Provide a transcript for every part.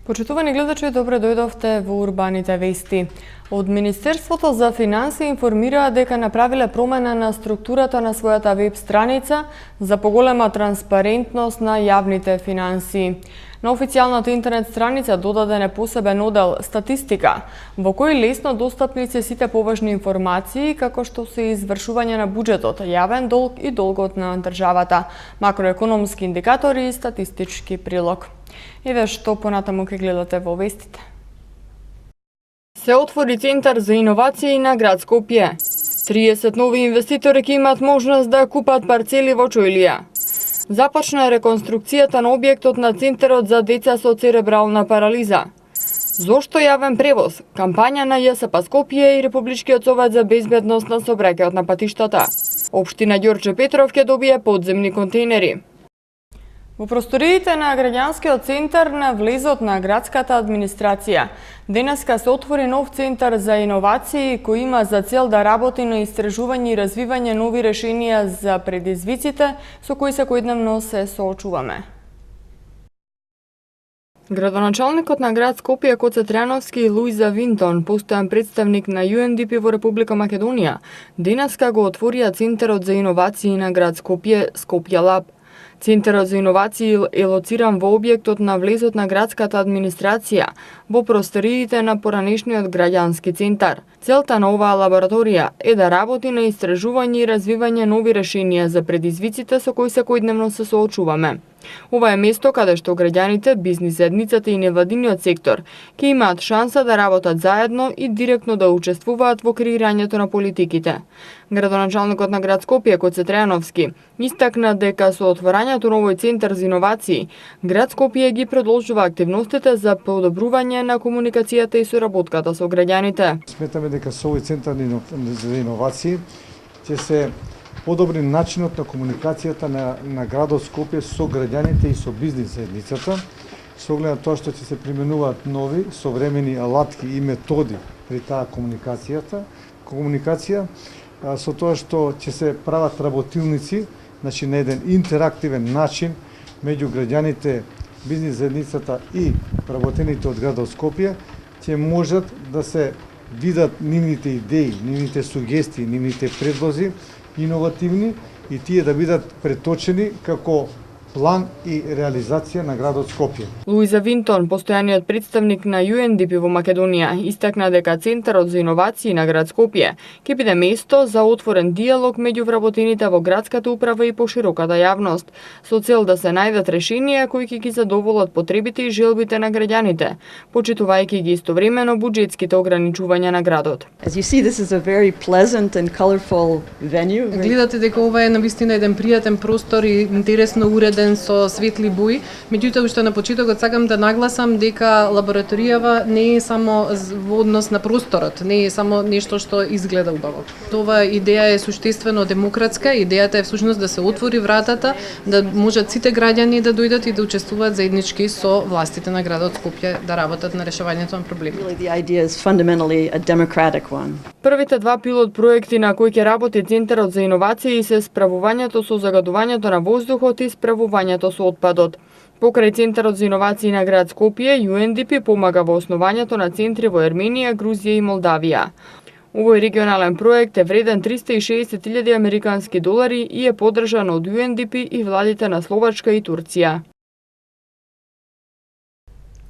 Почитувани гледачи, добре дојдовте во Урбаните вести. Од Министерството за финансии информираа дека направиле промена на структурата на својата веб страница за поголема транспарентност на јавните финансии. На официјалната интернет страница додаден е посебен одел статистика, во кој лесно достапни се сите поважни информации, како што се извршување на буџетот, јавен долг и долгот на државата, макроекономски индикатори и статистички прилог. Еве што понатаму ќе гледате во вестите. Се отвори Центар за иновации на град Скопје. 30 нови инвеститори ќе имаат можност да купат парцели во Чојлија. Започна реконструкцијата на објектот на Центарот за деца со церебрална парализа. Зошто јавен превоз? Кампања на ЈСП Скопје и Републичкиот совет за безбедност на сообраќајот на патиштата. Општина Ѓорче Петров ќе добие подземни контейнери. Во просториите на граѓанскиот центар на влезот на градската администрација, денеска се отвори нов центар за иновации кој има за цел да работи на истражување и развивање нови решенија за предизвиците со кои секојдневно се соочуваме. Градоначалникот на град Скопје Коце Тријановски Луиза Винтон, постојан представник на UNDP во Република Македонија, денеска го отворија Центарот за иновации на град Скопје, Скопје Лаб. Центарот за иновации е лоциран во објектот на влезот на градската администрација, во просториите на поранешниот граѓански центар. Целта на оваа лабораторија е да работи на истражување и развивање нови решенија за предизвиците со кои секојдневно се соочуваме. Ова е место каде што граѓаните, бизнис заедницата и невладиниот сектор ќе имаат шанса да работат заедно и директно да учествуваат во креирањето на политиките. Градоначалникот на град Скопје Коце Тријановски истакна дека со отворањето на овој центар за иновации, град Скопје ги продолжува активностите за подобрување на комуникацијата и соработката со граѓаните. Сметаме дека со овој центар за иновации ќе се подобри начинот на комуникацијата на градот Скопје со граѓаните и со бизнис заедницата, со оглед на тоа што ќе се применуваат нови, современи алатки и методи при таа комуникација, со тоа што ќе се прават работилници, значи на еден интерактивен начин меѓу граѓаните, бизнис заедницата и работените од градот Скопје, ќе можат да се видат нивните идеи, нивните сугестии, нивните предлози, иновативни и тие да бидат преточени како план и реализација на градот Скопје. Луиза Винтон, постојаниот представник на UNDP во Македонија, истакна дека Центарот за иновации на град Скопје ќе биде место за отворен диалог меѓу вработените во градската управа и пошироката јавност, со цел да се најдат решенија кои ќе ги задоволат потребите и желбите на граѓаните, почитувајќи ги истовремено буџетските ограничувања на градот. Гледате дека ова е навистина еден пријатен простор и интересно уреден со светли бои, меѓутоа уште на почетокот сакам да нагласам дека лабораторијава не е само во однос на просторот, не е само нешто што изгледа убаво. Ова идеја е суштествено демократска, идејата е всушност да се отвори вратата, да можат сите граѓани да дојдат и да учествуваат заеднички со властите на градот Скопје да работат на решавањето на проблемите. Првите два пилот проекти на кои ќе работи Центарот за иновации се справувањето со загадувањето на воздухот и справувањето со отпадот. Покрај Центарот за иновации на град Скопје, UNDP помага во основањето на центри во Ерменија, Грузија и Молдавија. Овој регионален проект е вреден 360.000 американски долари и е поддржан од UNDP и владите на Словачка и Турција.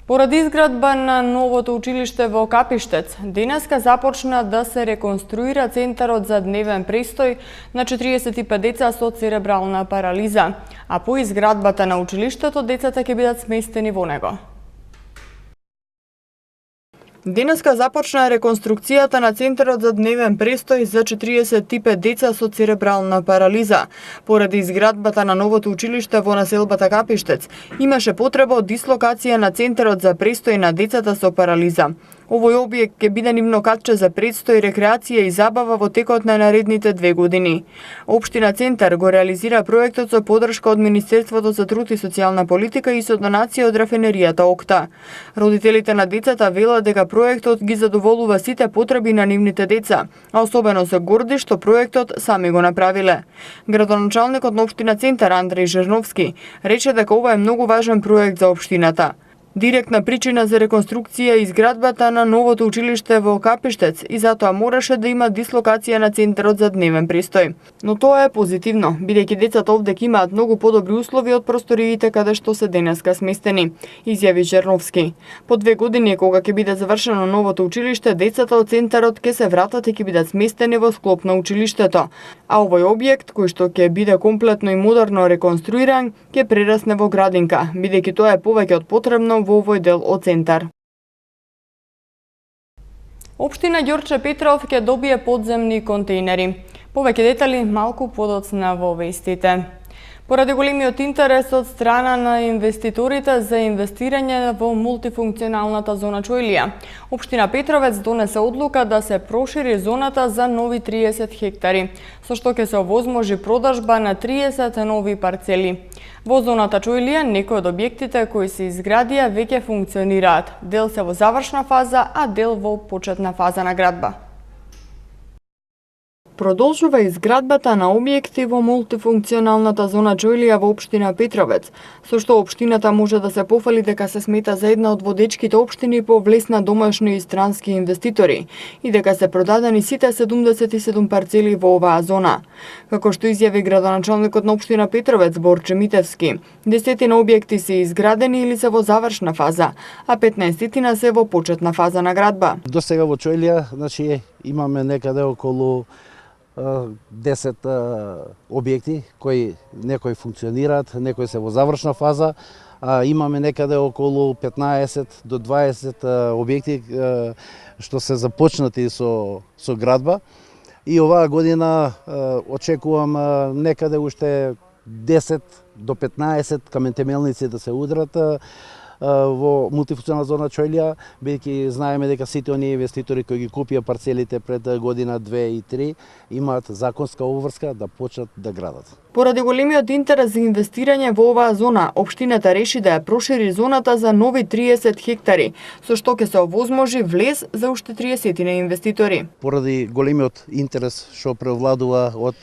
Поради изградба на новото училиште во Капиштец, денеска започна да се реконструира Центарот за дневен престој на 45 деца со церебрална парализа, а по изградбата на училиштето децата ќе бидат сместени во него. Денеска започна реконструкцијата на Центарот за дневен престој за 45 деца со церебрална парализа. Поради изградбата на новото училиште во населбата Капиштец, имаше потреба од дислокација на Центарот за престој на децата со парализа. Овој објект ќе биде нивно катче за престој, рекреација и забава во текот на наредните 2 години. Општина Центар го реализира проектот со поддршка од Министерството за труд и социјална политика и со донација од рафинеријата Окта. Родителите на децата велат дека проектот ги задоволува сите потреби на нивните деца, а особено се горди што проектот сами го направиле. Градоначалникот на општина Центар Андреј Жерновски рече дека ова е многу важен проект за општината. Директна причина за реконструкција е изградбата на новото училиште во Капиштец и затоа мораше да има дислокација на центарот за дневен престој. Но тоа е позитивно, бидејќи децата овде имаат многу подобри услови од просториите каде што се денеска сместени, изјави Черновски. По 2 години кога ќе биде завршено новото училиште, децата од центарот ќе се вратат и ќе бидат сместени во склоп на училиштето, а овој објект кој што ќе биде комплетно и модерно реконструиран ќе прерасне во градинка, бидејќи тоа е повеќе од потребно во овој дел од центар. Општина Ѓорче Петров ќе добие подземни контейнери. Повеќе детали малку подоцна во вестите. Поради големиот интерес од страна на инвеститорите за инвестирање во мултифункционалната зона Чојлија, Општина Петровец донесе одлука да се прошири зоната за нови 30 хектари, со што ќе се овозможи продажба на 30 нови парцели. Во зоната Чојлија некои од објектите кои се изградија веќе функционираат. Дел се во завршна фаза, а дел во почетна фаза на градба. Продолжува изградбата на објекти во мултифункционалната зона Чојлија во општина Петровец, со што општината може да се пофали дека се смета за една од водечките општини по влез на домашни и странски инвеститори и дека се продадени сите 77 парцели во оваа зона. Како што изјави градоначалникот на општина Петровец Борче Митевски, 10 објекти се изградени или се во завршна фаза, а 15 се во почетна фаза на градба. До сега во Чојлија, значи, имаме некаде околу 10 објекти кои некои функционираат, некои се во завршна фаза, имаме некаде околу 15 до 20 објекти што се започнати со градба и оваа година очекувам некаде уште 10 до 15 каментемелници да се удрат во мултифункционална зона Чојлија, бидејќи знаеме дека сите оние инвеститори кои ги купија парцелите пред година, 2 и 3 имаат законска обврска да почнат да градат. Поради големиот интерес за инвестирање во оваа зона, општината реши да ја прошири зоната за нови 30 хектари, со што ќе се овозможи влез за уште 30 инвеститори. Поради големиот интерес што превладува од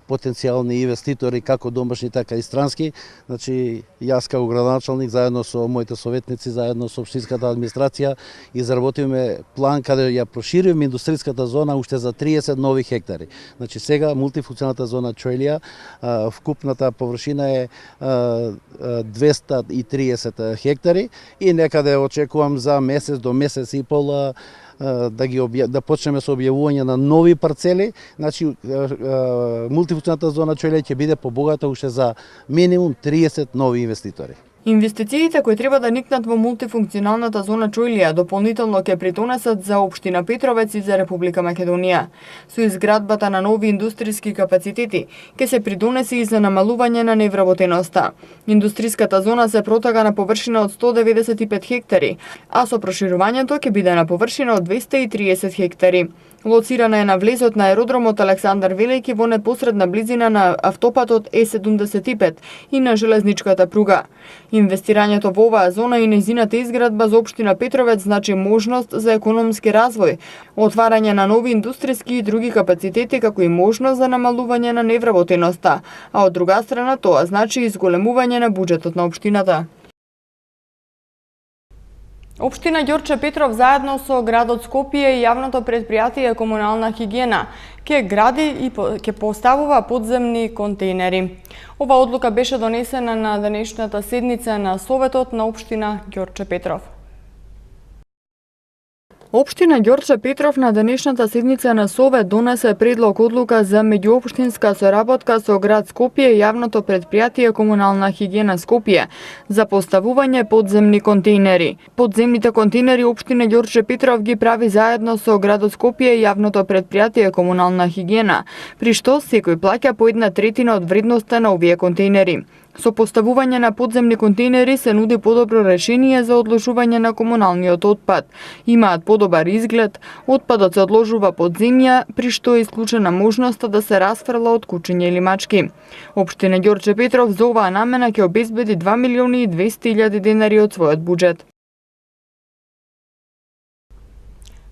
потенцијални инвеститори, како домашни, така и странски. Значи, јас како градоначалник, заедно со моите советници, заедно со општинската администрација, изработивме план каде ја проширивме индустријската зона уште за 30 нови хектари. Значи, сега мултифункционалната зона Чојлија, вкупната површина е 230 хектари и некаде очекувам за месец до месец и пол да почнеме со објавување на нови парцели. Значи, мултифункционалната зона Чојлија ќе биде побогата уште за минимум 30 нови инвеститори. Инвестициите кои треба да никнат во мултифункционалната зона Чојлија дополнително ќе придонесат за општина Петровец и за Република Македонија. Со изградбата на нови индустријски капацитети ќе се придонеси и за намалување на невработеноста. Индустријската зона се протага на површина од 195 хектари, а со проширувањето ќе биде на површина од 230 хектари. Лоцирана е на влезот на аеродромот Александар Велики во непосредна близина на автопатот Е75 и на железничката пруга. Инвестирањето во оваа зона и нејзината изградба за општина Петровец значи можност за економски развој, отварање на нови индустријски и други капацитети, како и можност за намалување на невработеноста, а од друга страна тоа значи изголемување на буџетот на општината. Општина Ѓорче Петров заедно со градот Скопје и јавното претпријатие Комунална хигиена ќе гради и ќе поставува подземни контейнери. Ова одлука беше донесена на денешната седница на Советот на општина Ѓорче Петров. Општина Ѓорче Петров на денешната седница на Совет донесе предлог одлука за меѓуопштинска соработка со град Скопје и јавното претпријатие Комунална хигиена Скопје за поставување подземни контейнери. Подземните контейнери општина Ѓорче Петров ги прави заедно со градот Скопје и јавното претпријатие Комунална хигиена, при што секој плаќа по 1/3 од вредноста на овие контейнери. Со поставување на подземни контейнери се нуди подобро решение за одложување на комуналниот отпад. Имаат подобар изглед, отпадот се одложува под земја, при што е исклучена можноста да се расфрла од кучиња или мачки. Општина Ѓорче Петров за оваа намена ќе обезбеди 2.200.000 денари од својот буџет.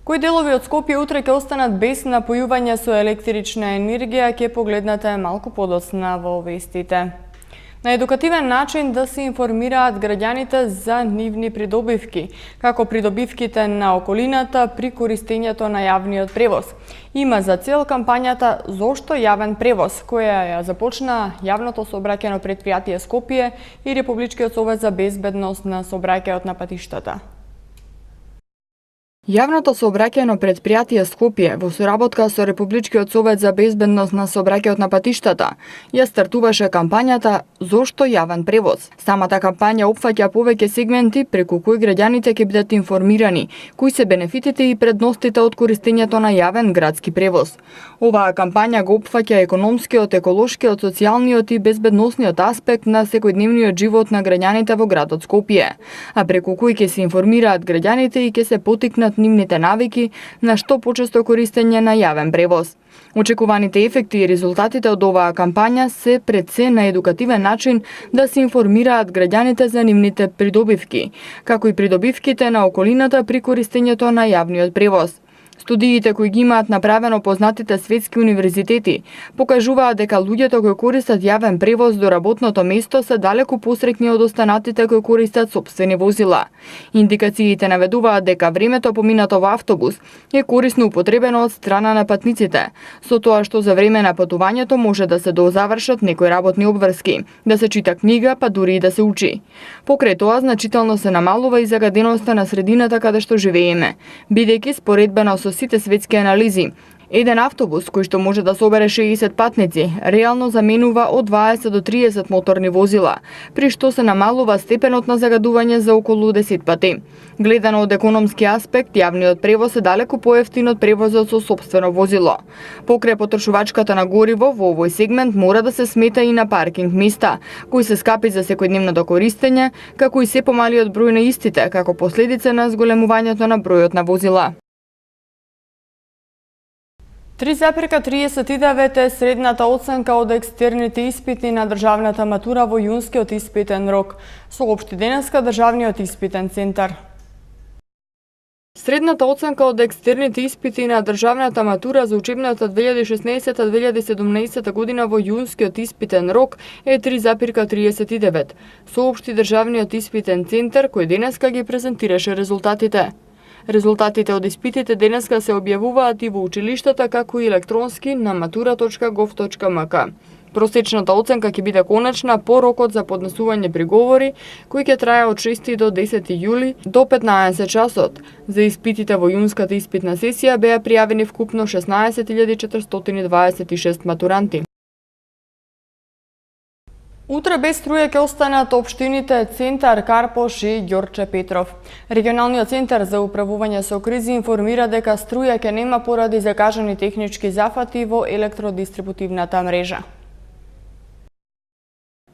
Кои делови од Скопје утре ќе останат без напојување со електрична енергија ќе погледнете малку подоцна во вестите. на едукативен начин да се информираат граѓаните за нивни придобивки, како придобивките на околината при користењето на јавниот превоз. Има за цел кампањата "Зошто јавен превоз", која ја започна јавното сообраќајно претпријатие Скопје и Републичкиот совет за безбедност на сообраќајот на патиштата. Јавното сообраќајно претпријатие Скопје во соработка со Републичкиот совет за безбедност на сообраќајот на патиштата ја стартуваше кампањата "Зошто јавен превоз". Самата кампања опфаќа повеќе сегменти преку кои граѓаните ќе бидат информирани кои се бенефитите и предностите од користењето на јавен градски превоз. Оваа кампања го опфаќа економскиот, еколошкиот, социјалниот и безбедносниот аспект на секојдневниот живот на граѓаните во градот Скопје, а преку кои ќе се информираат граѓаните и ќе се поттикнат нивните навики на што почесто користење на јавен превоз. Очекуваните ефекти и резултатите од оваа кампања се пред се на едукативен начин да се информираат граѓаните за нивните придобивки, како и придобивките на околината при користењето на јавниот превоз. Студиите кои ги имаат направено познатите светски универзитети покажуваат дека луѓето кои користат јавен превоз до работното место се далеку посреќни од останатите кои користат сопствени возила. Индикациите наведуваат дека времето поминато во автобус е корисно употребено од страна на патниците, со тоа што за време на патувањето може да се дозавршат некои работни обврски, да се чита книга, па дури и да се учи. Покрај тоа значително се намалува и загаденоста на средината каде што живееме, бидејќи споредбено со сите светски анализи, еден автобус кој што може да собере 60 патници, реално заменува од 20 до 30 моторни возила, при што се намалува степенот на загадување за околу 10 пати. Гледано од економски аспект, јавниот превоз е далеку поевтин од превозот со сопствено возило. Покрај потрошувачката на гориво, во овој сегмент мора да се смета и на паркинг места, кои се скапи за секојдневното користење, како и се помалиот број на истите, како последица на зголемувањето на бројот на возила. 3,39 е средната оценка од екстерните испити на државната матура во јунскиот испитен рок, соопшти денеска Државниот испитен центар. Средната оценка од екстерните испити на државната матура за учебната 2016-2017 година во јунскиот испитен рок е 3,39, соопшти Државниот испитен центар кој денеска ги презентираше резултатите. Резултатите од испитите денеска се објавуваат и во училиштата како и електронски на matura.gov.mk. Просечната оценка ќе биде конечна по рокот за поднесување приговори, кој ќе трае од 6 до 10 јули до 15 часот. За испитите во јунската испитна сесија беа пријавени вкупно 16.426 матуранти. Утре без струја ќе останат општините Центар, Карпош и Ѓорче Петров. Регионалниот центар за управување со кризи информира дека струја ќе нема поради закажани технички зафати во електродистрибутивната мрежа.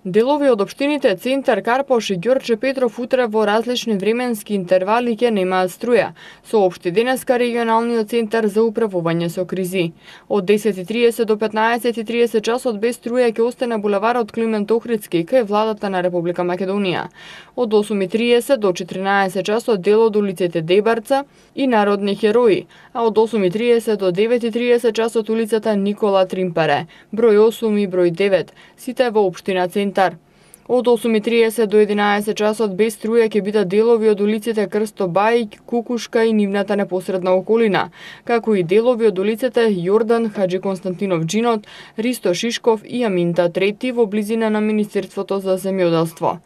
Делови од општините Центар, Карпош и Ѓорче Петров утре во различни временски интервали ќе немаат струја, соопшти денеска Регионалниот центар за управување со кризи. Од 10:30 до 15:30 часот без струја ќе остане булеварот Климент Охридски кај владата на Република Македонија. Од 8:30 до 14 часот дел од улиците Дебарца и Народни херои, а од 8:30 до 9:30 часот улицата Никола Тримпаре, број 8 и број 9, сите во општина Центар. Од 8:30 до 11 часот без струја ќе бидат делови од улиците Крсто Бајќ, Кукушка и нивната непосредна околина, како и делови од улиците Јордан Хаджи Константинов Джинот, Ристо Шишков и Аминта Трети во близина на Министерството за земјоделство.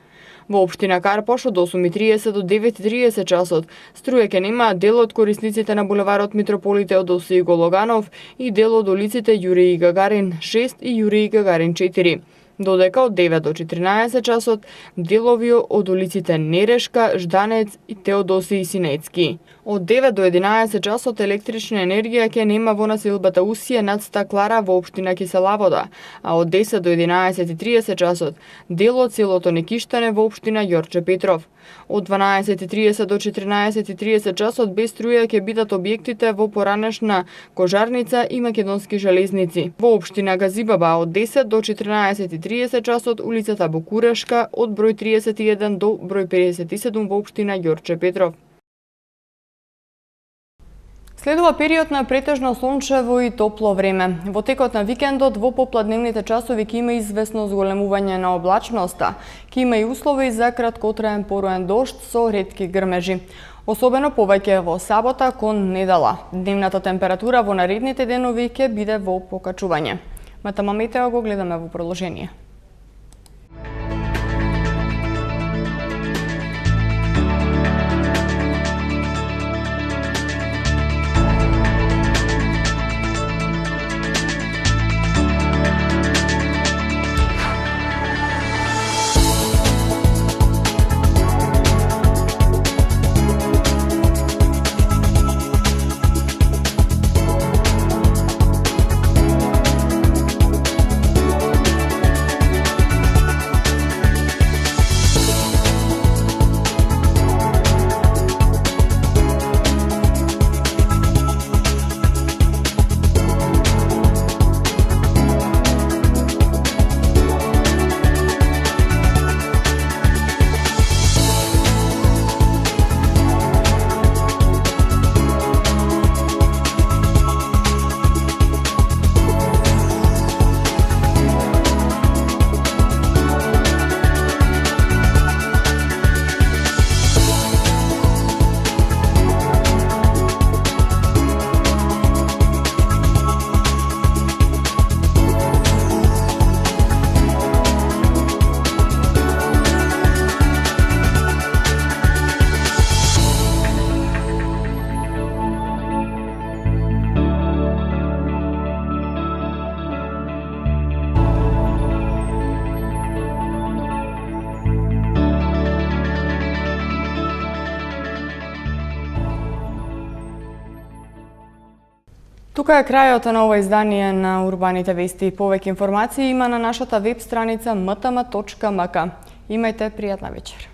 Во општина Карпош од 8:30 до 9:30 часот струја ќе нема дел од корисниците на булеварот Митрополит Теодосиј Гологанов и дел од улиците Јурија Гагарин 6 и Јурија Гагарин 4. Додека од 9 до 14 часот делови од улиците Нерешка, Жданец и Теодосиј Синецки. Од 9 до 11 часот електрична енергија ќе нема во населбата Усие над Стаклара во општина Киселавода, а од 10 до 11:30 часот дел од селото Некиштане во општина Ѓорче Петров. Од 12:30 до 14:30 часот без струја ќе бидат објектите во поранешна Кожарница и Македонски железници. Во општина Газибаба од 10 до 14:30 часот улицата Букурешка од број 31 до број 57 во општина Ѓорче Петров. Следува период на претежно сончево и топло време. Во текот на викендот во попладневните часови ќе има известно зголемување на облачноста. Ќе има и услови за краткотраен пороен дожд со ретки грмежи. Особено повеќе во сабота кон недела. Дневната температура во наредните денови ќе биде во покачување. Матама метео го гледаме во продолжение. Тука е крајот на ова издание на Урбаните вести. Повеќе информации има на нашата веб страница mtm.mk. Имајте пријатна вечер.